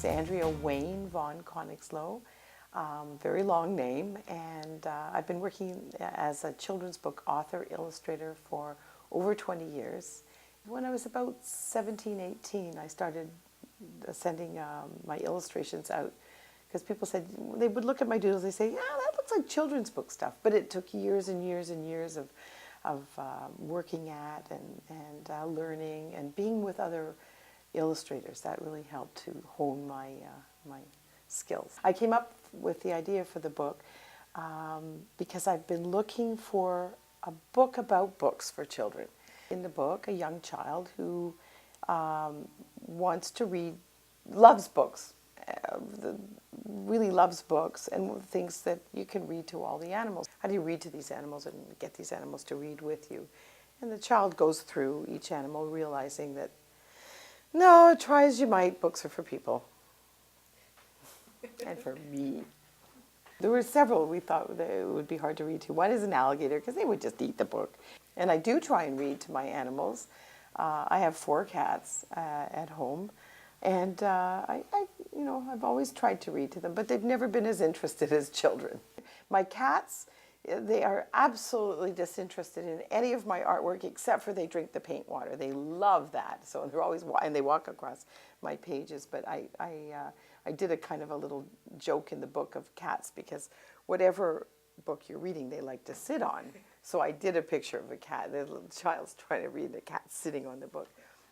name's Andrea Wayne von Königslöw. Very long name, and I've been working as a children's book author, illustrator for over 20 years. When I was about 17, 18, I started sending my illustrations out because people said, they would look at my doodles, they say, yeah, that looks like children's book stuff. But it took years and years and years of working at and learning and being with other illustrators. That really helped to hone my skills. I came up with the idea for the book because I've been looking for a book about books for children. In the book, a young child who wants to read, loves books, really loves books, and thinks that you can read to all the animals. How do you read to these animals and get these animals to read with you? And the child goes through each animal realizing that, no, try as you might, books are for people. And for me. There were several we thought that it would be hard to read to. One is an alligator, because they would just eat the book. And I do try and read to my animals. I have 4 cats at home, and I've always tried to read to them, but they've never been as interested as children. My cats, they are absolutely disinterested in any of my artwork except for they drink the paint water. They love that, so they're always, and they walk across my pages. But I did a kind of a little joke in the book of cats, because whatever book you're reading, they like to sit on. So I did a picture of a cat. The little child's trying to read, the cat sitting on the book.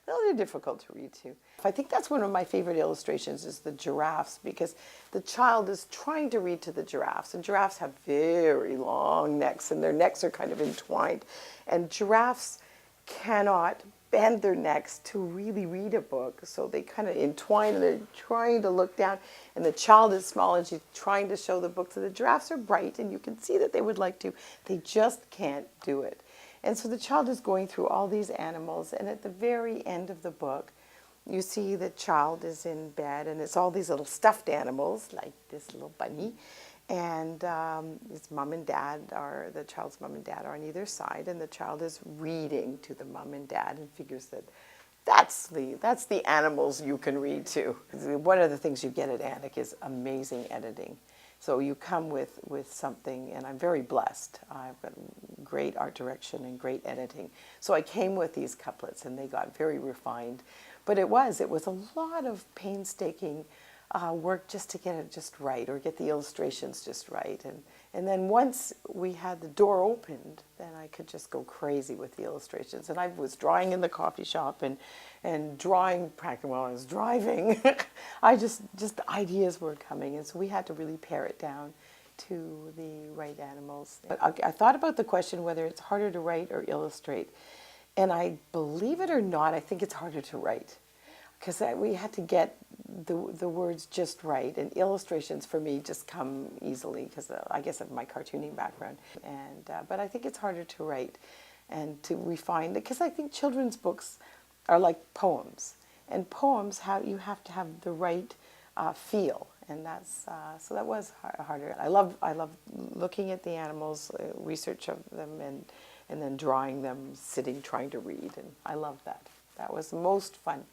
Well, they're difficult to read too. I think that's one of my favorite illustrations is the giraffes, because the child is trying to read to the giraffes, and giraffes have very long necks, and their necks are kind of entwined, and giraffes cannot bend their necks to really read a book, so they kind of entwine and they're trying to look down, and the child is small and she's trying to show the book. So the giraffes are bright and you can see that they would like to, they just can't do it. And so the child is going through all these animals, and at the very end of the book you see the child is in bed, and it's all these little stuffed animals like this little bunny, and his mom and dad are, the child's mom and dad are on either side, and the child is reading to the mom and dad and figures that that's the animals you can read to. One of the things you get at Annick is amazing editing. So you come with something, and I'm very blessed. I've got great art direction and great editing. So I came with these couplets, and they got very refined. But it was a lot of painstaking work just to get it just right, or get the illustrations just right. And then once we had the door opened, then I could just go crazy with the illustrations. And I was drawing in the coffee shop and drawing practically while I was driving. I just ideas were coming, and so we had to really pare it down to the right animals. But I thought about the question whether it's harder to write or illustrate. And I, believe it or not, I think it's harder to write, because we had to get the words just right, and illustrations for me just come easily because I guess of my cartooning background. But I think it's harder to write and to refine it, because I think children's books are like poems, and poems you have to have the right feel, and that's so that was harder. I love looking at the animals, research of them, and then drawing them, sitting, trying to read, and I love that. That was the most fun.